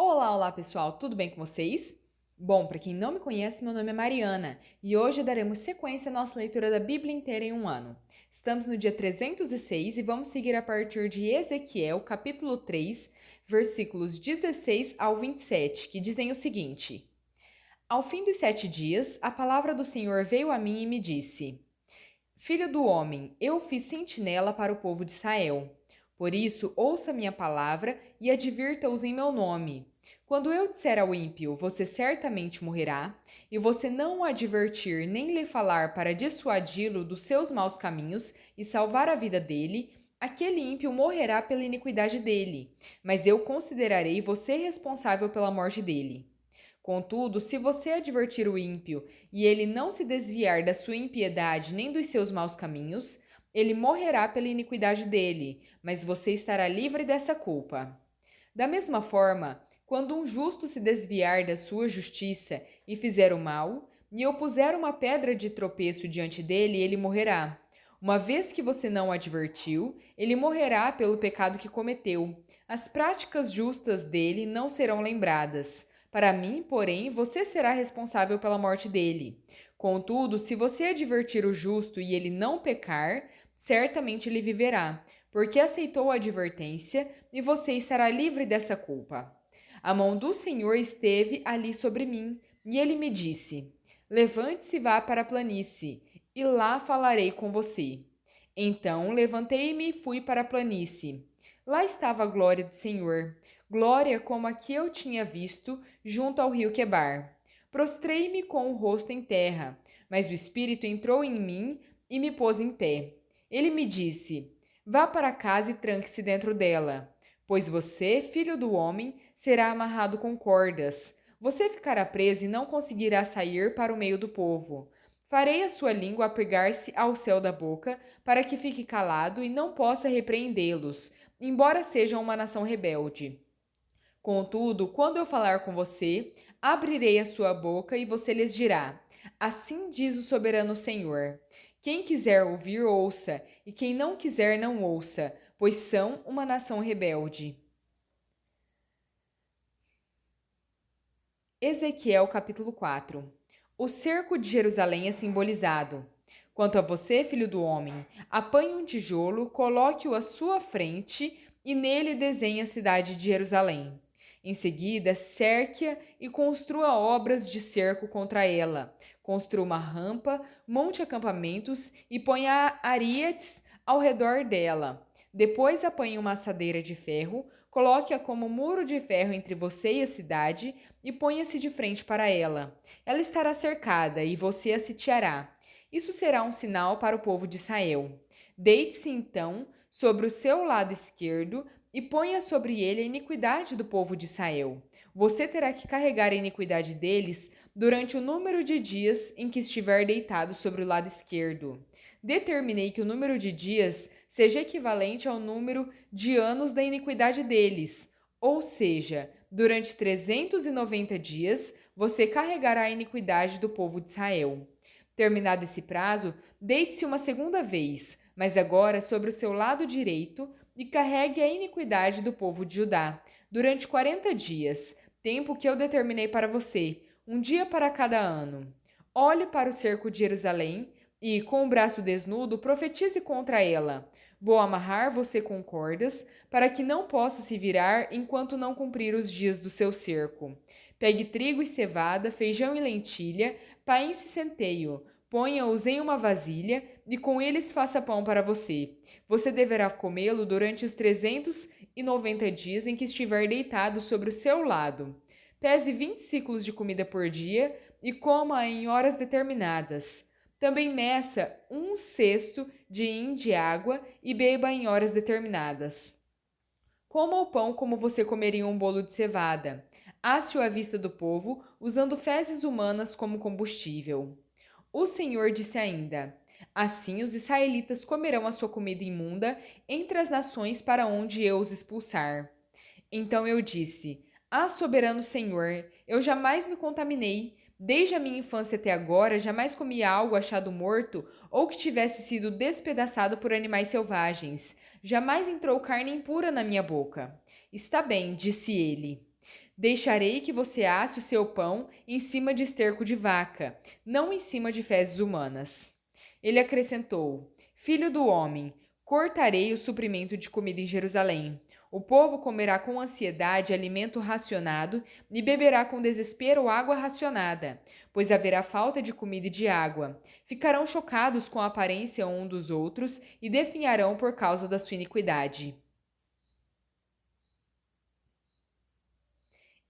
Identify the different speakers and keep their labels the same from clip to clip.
Speaker 1: Olá pessoal, tudo bem com vocês? Bom, para quem não me conhece, meu nome é Mariana e hoje daremos sequência à nossa leitura da Bíblia inteira em um ano. Estamos no dia 306 e vamos seguir a partir de Ezequiel, capítulo 3, versículos 16 ao 27, que dizem o seguinte: Ao fim dos 7 dias, a palavra do Senhor veio a mim e me disse: Filho do homem, eu fiz sentinela para o povo de Israel. Por isso, ouça minha palavra e advirta-os em meu nome. Quando eu disser ao ímpio, você certamente morrerá, e você não o advertir nem lhe falar para dissuadi-lo dos seus maus caminhos e salvar a vida dele, aquele ímpio morrerá pela iniquidade dele, mas eu considerarei você responsável pela morte dele. Contudo, se você advertir o ímpio e ele não se desviar da sua impiedade nem dos seus maus caminhos, ele morrerá pela iniquidade dele, mas você estará livre dessa culpa. Da mesma forma, quando um justo se desviar da sua justiça e fizer o mal, e eu puser uma pedra de tropeço diante dele, ele morrerá. Uma vez que você não o advertiu, ele morrerá pelo pecado que cometeu. As práticas justas dele não serão lembradas. Para mim, porém, você será responsável pela morte dele. Contudo, se você advertir o justo e ele não pecar, certamente ele viverá, porque aceitou a advertência e você estará livre dessa culpa. A mão do Senhor esteve ali sobre mim, e ele me disse: Levante-se e vá para a planície, e lá falarei com você. Então levantei-me e fui para a planície. Lá estava a glória do Senhor, glória como a que eu tinha visto junto ao rio Quebar. Prostrei-me com o rosto em terra, mas o Espírito entrou em mim e me pôs em pé. Ele me disse: Vá para casa e tranque-se dentro dela, pois você, filho do homem, será amarrado com cordas. Você ficará preso e não conseguirá sair para o meio do povo. Farei a sua língua apegar-se ao céu da boca, para que fique calado e não possa repreendê-los, embora sejam uma nação rebelde. Contudo, quando eu falar com você, abrirei a sua boca e você lhes dirá: Assim diz o soberano Senhor. Quem quiser ouvir, ouça, e quem não quiser, não ouça, pois são uma nação rebelde. Ezequiel capítulo 4. O cerco de Jerusalém é simbolizado. Quanto a você, filho do homem, apanhe um tijolo, coloque-o à sua frente e nele desenhe a cidade de Jerusalém. Em seguida, cerque-a e construa obras de cerco contra ela. Construa uma rampa, monte acampamentos e ponha arietes ao redor dela. Depois apanhe uma assadeira de ferro, coloque-a como muro de ferro entre você e a cidade e ponha-se de frente para ela. Ela estará cercada e você a sitiará. Isso será um sinal para o povo de Israel. Deite-se então sobre o seu lado esquerdo e ponha sobre ele a iniquidade do povo de Israel. Você terá que carregar a iniquidade deles durante o número de dias em que estiver deitado sobre o lado esquerdo. Determinei que o número de dias seja equivalente ao número de anos da iniquidade deles, ou seja, durante 390 dias você carregará a iniquidade do povo de Israel. Terminado esse prazo, deite-se uma segunda vez, mas agora sobre o seu lado direito, e carregue a iniquidade do povo de Judá, durante 40 dias, tempo que eu determinei para você, um dia para cada ano. Olhe para o cerco de Jerusalém e, com o braço desnudo, profetize contra ela. Vou amarrar você com cordas, para que não possa se virar enquanto não cumprir os dias do seu cerco. Pegue trigo e cevada, feijão e lentilha, painço e centeio. Ponha-os em uma vasilha e com eles faça pão para você. Você deverá comê-lo durante os 390 dias em que estiver deitado sobre o seu lado. Pese 20 ciclos de comida por dia e coma em horas determinadas. Também meça um cesto de hin de água e beba em horas determinadas. Coma o pão como você comeria um bolo de cevada. Asse-o à vista do povo, usando fezes humanas como combustível. O Senhor disse ainda: Assim os israelitas comerão a sua comida imunda entre as nações para onde eu os expulsar. Então eu disse: soberano Senhor, eu jamais me contaminei. Desde a minha infância até agora, jamais comi algo achado morto ou que tivesse sido despedaçado por animais selvagens. Jamais entrou carne impura na minha boca. Está bem, disse ele. Deixarei que você asse o seu pão em cima de esterco de vaca, não em cima de fezes humanas. Ele acrescentou: Filho do homem, cortarei o suprimento de comida em Jerusalém. O povo comerá com ansiedade alimento racionado e beberá com desespero água racionada, pois haverá falta de comida e de água. Ficarão chocados com a aparência um dos outros e definharão por causa da sua iniquidade.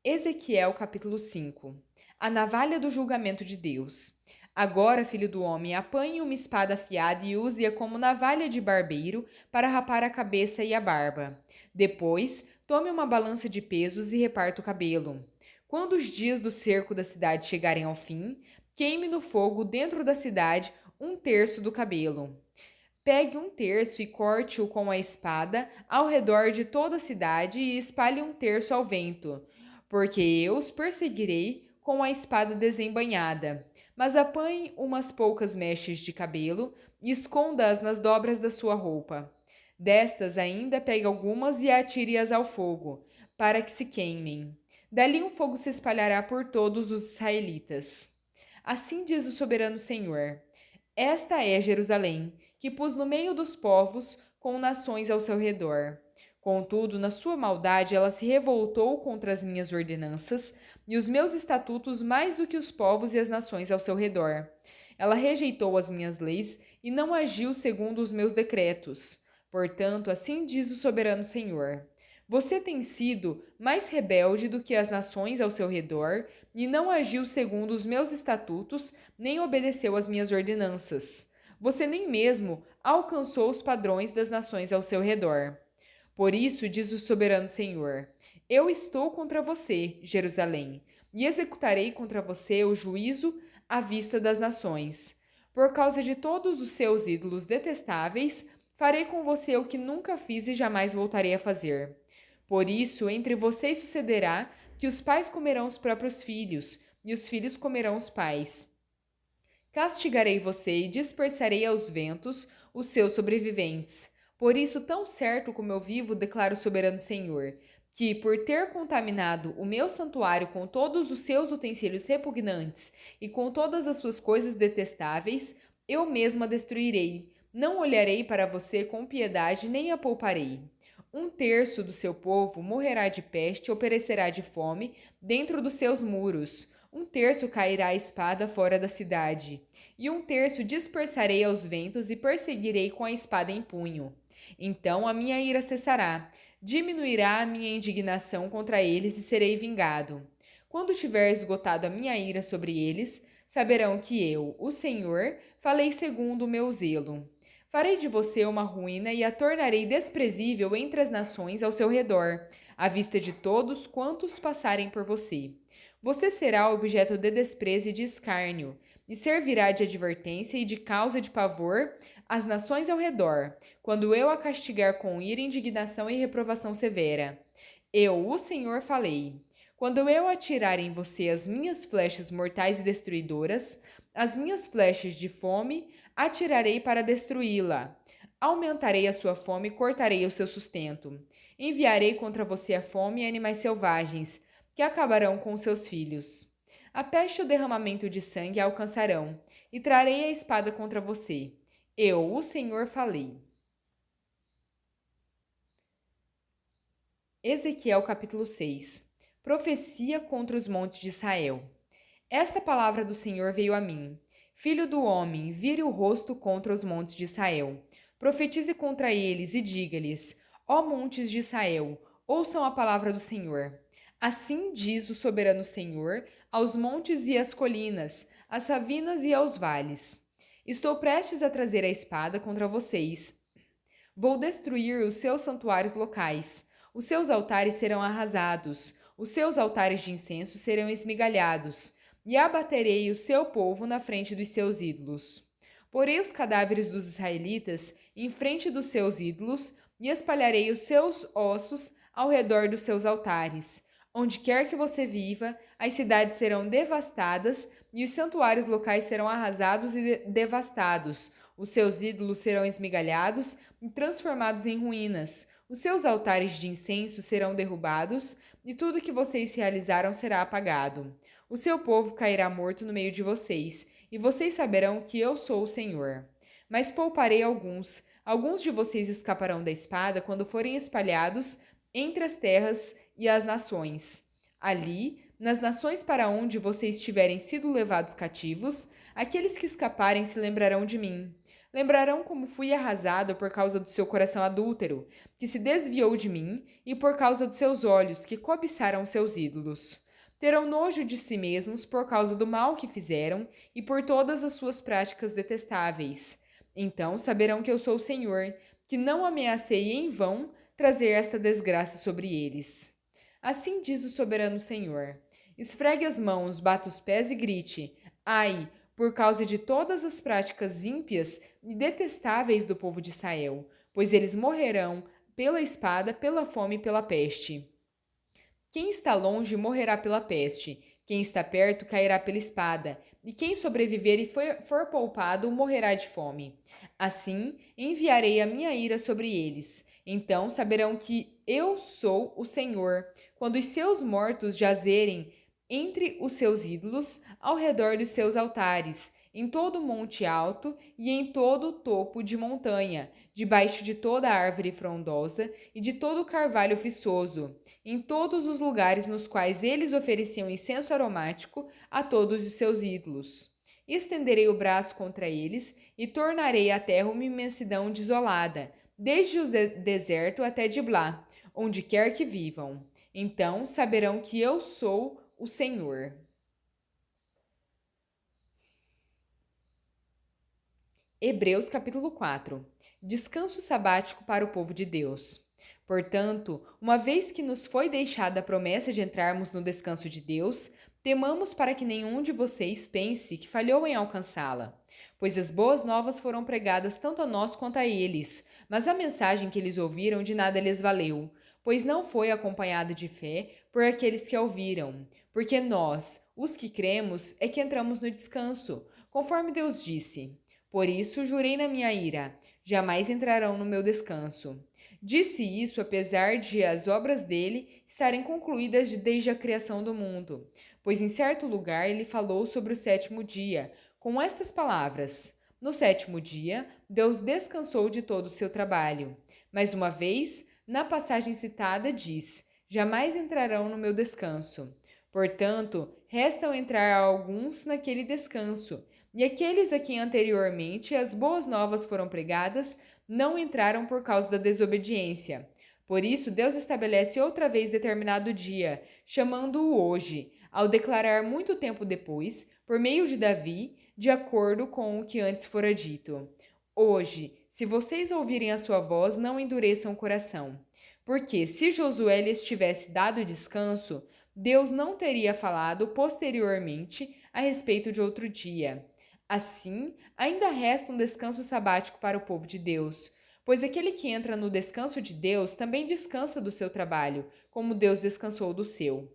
Speaker 1: Ezequiel capítulo 5. A navalha do julgamento de Deus. Agora, filho do homem, apanhe uma espada afiada e use-a como navalha de barbeiro para rapar a cabeça e a barba. Depois, tome uma balança de pesos e reparta o cabelo. Quando os dias do cerco da cidade chegarem ao fim, queime no fogo dentro da cidade 1/3 do cabelo. Pegue 1/3 e corte-o com a espada ao redor de toda a cidade e espalhe 1/3 ao vento, porque eu os perseguirei com a espada desembainhada. Mas apanhe umas poucas mechas de cabelo e esconda-as nas dobras da sua roupa. Destas ainda pegue algumas e atire-as ao fogo, para que se queimem. Dali um fogo se espalhará por todos os israelitas. Assim diz o soberano Senhor: Esta é Jerusalém, que pus no meio dos povos, com nações ao seu redor. Contudo, na sua maldade, ela se revoltou contra as minhas ordenanças e os meus estatutos mais do que os povos e as nações ao seu redor. Ela rejeitou as minhas leis e não agiu segundo os meus decretos. Portanto, assim diz o soberano Senhor: Você tem sido mais rebelde do que as nações ao seu redor e não agiu segundo os meus estatutos, nem obedeceu às minhas ordenanças. Você nem mesmo alcançou os padrões das nações ao seu redor. Por isso, diz o soberano Senhor: Eu estou contra você, Jerusalém, e executarei contra você o juízo à vista das nações. Por causa de todos os seus ídolos detestáveis, farei com você o que nunca fiz e jamais voltarei a fazer. Por isso, entre vocês sucederá que os pais comerão os próprios filhos, e os filhos comerão os pais. Castigarei você e dispersarei aos ventos os seus sobreviventes. Por isso, tão certo como eu vivo, declara o soberano Senhor, que, por ter contaminado o meu santuário com todos os seus utensílios repugnantes e com todas as suas coisas detestáveis, eu mesma destruirei. Não olharei para você com piedade, nem a pouparei. 1/3 do seu povo morrerá de peste ou perecerá de fome dentro dos seus muros. 1/3 cairá a espada fora da cidade, e 1/3 dispersarei aos ventos e perseguirei com a espada em punho. Então a minha ira cessará, diminuirá a minha indignação contra eles e serei vingado. Quando tiver esgotado a minha ira sobre eles, saberão que eu, o Senhor, falei segundo o meu zelo. Farei de você uma ruína e a tornarei desprezível entre as nações ao seu redor, à vista de todos quantos passarem por você. Você será objeto de desprezo e de escárnio, e servirá de advertência e de causa de pavor às nações ao redor, quando eu a castigar com ira, indignação e reprovação severa. Eu, o Senhor, falei. Quando eu atirar em você as minhas flechas mortais e destruidoras, as minhas flechas de fome, atirarei para destruí-la. Aumentarei a sua fome e cortarei o seu sustento. Enviarei contra você a fome e animais selvagens, que acabarão com seus filhos. A peste e o derramamento de sangue a alcançarão, e trarei a espada contra você. Eu, o Senhor, falei. Ezequiel capítulo 6. Profecia contra os montes de Israel. Esta palavra do Senhor veio a mim. Filho do homem, vire o rosto contra os montes de Israel. Profetize contra eles e diga-lhes: Ó montes de Israel, ouçam a palavra do Senhor. Assim diz o soberano Senhor aos montes e às colinas, às ravinas e aos vales: Estou prestes a trazer a espada contra vocês. Vou destruir os seus santuários locais. Os seus altares serão arrasados, os seus altares de incenso serão esmigalhados, e abaterei o seu povo na frente dos seus ídolos. Porei os cadáveres dos israelitas em frente dos seus ídolos e espalharei os seus ossos ao redor dos seus altares. Onde quer que você viva, as cidades serão devastadas e os santuários locais serão arrasados e devastados. Os seus ídolos serão esmigalhados e transformados em ruínas. Os seus altares de incenso serão derrubados e tudo que vocês realizaram será apagado. O seu povo cairá morto no meio de vocês, e vocês saberão que eu sou o Senhor. Mas pouparei alguns. Alguns de vocês escaparão da espada quando forem espalhados entre as terras e as nações. Ali, nas nações para onde vocês tiverem sido levados cativos, aqueles que escaparem se lembrarão de mim. Lembrarão como fui arrasado por causa do seu coração adúltero, que se desviou de mim, e por causa dos seus olhos, que cobiçaram seus ídolos. Terão nojo de si mesmos por causa do mal que fizeram e por todas as suas práticas detestáveis. Então saberão que eu sou o Senhor, que não ameacei em vão trazer esta desgraça sobre eles. Assim diz o soberano Senhor: esfregue as mãos, bata os pés e grite: ai, por causa de todas as práticas ímpias e detestáveis do povo de Israel, pois eles morrerão pela espada, pela fome e pela peste. Quem está longe morrerá pela peste, quem está perto cairá pela espada, e quem sobreviver e for poupado morrerá de fome. Assim enviarei a minha ira sobre eles. Então saberão que eu sou o Senhor, quando os seus mortos jazerem entre os seus ídolos, ao redor dos seus altares, em todo monte alto e em todo topo de montanha, debaixo de toda árvore frondosa e de todo carvalho viçoso, em todos os lugares nos quais eles ofereciam incenso aromático a todos os seus ídolos. Estenderei o braço contra eles e tornarei a terra uma imensidão desolada, desde o deserto até Diblá, onde quer que vivam. Então saberão que eu sou o Senhor. Hebreus capítulo 4. Descanso sabático para o povo de Deus. Portanto, uma vez que nos foi deixada a promessa de entrarmos no descanso de Deus, temamos para que nenhum de vocês pense que falhou em alcançá-la. Pois as boas novas foram pregadas tanto a nós quanto a eles, mas a mensagem que eles ouviram de nada lhes valeu, pois não foi acompanhada de fé por aqueles que a ouviram. Porque nós, os que cremos, é que entramos no descanso, conforme Deus disse. Por isso jurei na minha ira: jamais entrarão no meu descanso. Disse isso apesar de as obras dele estarem concluídas desde a criação do mundo. Pois em certo lugar ele falou sobre o sétimo dia, com estas palavras: no sétimo dia, Deus descansou de todo o seu trabalho. Mais uma vez, na passagem citada, diz: jamais entrarão no meu descanso. Portanto, restam entrar alguns naquele descanso. E aqueles a quem anteriormente as boas novas foram pregadas não entraram por causa da desobediência. Por isso, Deus estabelece outra vez determinado dia, chamando-o hoje, ao declarar muito tempo depois, por meio de Davi, de acordo com o que antes fora dito: hoje, se vocês ouvirem a sua voz, não endureçam o coração. Porque se Josué lhes tivesse dado descanso, Deus não teria falado posteriormente a respeito de outro dia. Assim, ainda resta um descanso sabático para o povo de Deus, pois aquele que entra no descanso de Deus também descansa do seu trabalho, como Deus descansou do seu.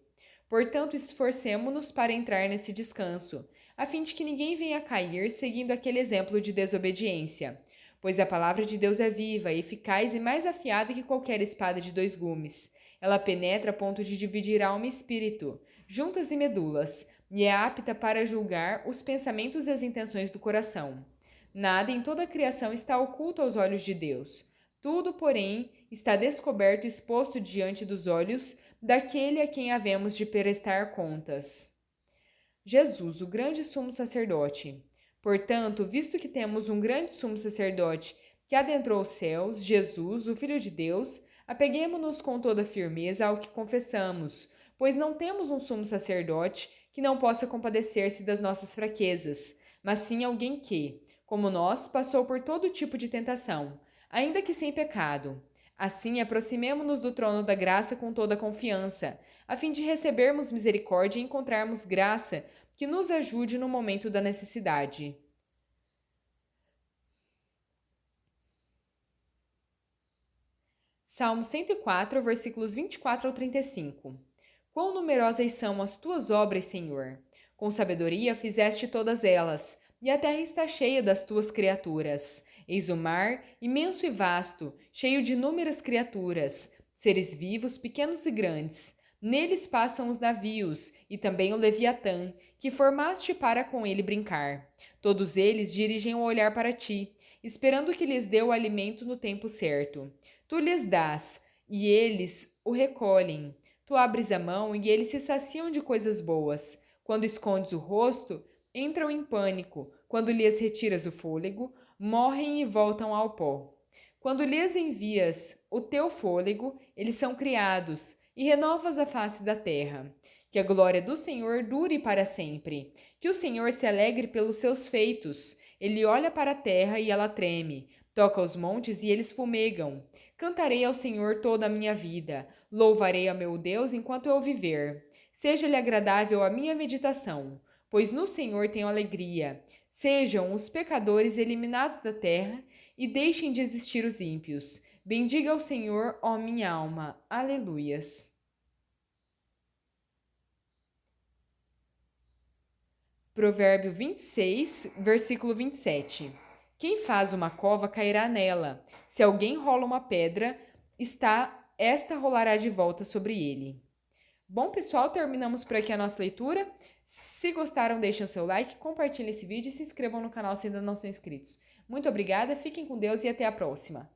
Speaker 1: Portanto, esforcemo-nos para entrar nesse descanso, a fim de que ninguém venha a cair seguindo aquele exemplo de desobediência. Pois a palavra de Deus é viva, eficaz e mais afiada que qualquer espada de dois gumes. Ela penetra a ponto de dividir alma e espírito, juntas e medulas, e é apta para julgar os pensamentos e as intenções do coração. Nada em toda a criação está oculto aos olhos de Deus. Tudo, porém, está descoberto e exposto diante dos olhos daquele a quem havemos de prestar contas. Jesus, o grande sumo sacerdote. Portanto, visto que temos um grande sumo sacerdote que adentrou os céus, Jesus, o Filho de Deus, apeguemo-nos com toda firmeza ao que confessamos, pois não temos um sumo sacerdote que não possa compadecer-se das nossas fraquezas, mas sim alguém que, como nós, passou por todo tipo de tentação, ainda que sem pecado. Assim, aproximemo-nos do trono da graça com toda a confiança, a fim de recebermos misericórdia e encontrarmos graça que nos ajude no momento da necessidade. Salmo 104, versículos 24 ao 35. Quão numerosas são as tuas obras, Senhor! Com sabedoria fizeste todas elas, e a terra está cheia das tuas criaturas. Eis o mar, imenso e vasto, cheio de inúmeras criaturas, seres vivos, pequenos e grandes. Neles passam os navios, e também o Leviatã, que formaste para com ele brincar. Todos eles dirigem o olhar para ti, esperando que lhes dê o alimento no tempo certo. Tu lhes dás, e eles o recolhem. Tu abres a mão e eles se saciam de coisas boas. Quando escondes o rosto, entram em pânico. Quando lhes retiras o fôlego, morrem e voltam ao pó. Quando lhes envias o teu fôlego, eles são criados, e renovas a face da terra. Que a glória do Senhor dure para sempre. Que o Senhor se alegre pelos seus feitos. Ele olha para a terra e ela treme. Toca os montes e eles fumegam. Cantarei ao Senhor toda a minha vida. Louvarei a meu Deus enquanto eu viver. Seja-lhe agradável a minha meditação, pois no Senhor tenho alegria. Sejam os pecadores eliminados da terra e deixem de existir os ímpios. Bendiga ao Senhor, ó minha alma. Aleluias. Provérbio 26, versículo 27. Quem faz uma cova cairá nela. Se alguém rola uma pedra, esta rolará de volta sobre ele. Bom, pessoal, terminamos por aqui a nossa leitura. Se gostaram, deixem o seu like, compartilhem esse vídeo e se inscrevam no canal se ainda não são inscritos. Muito obrigada, fiquem com Deus e até a próxima.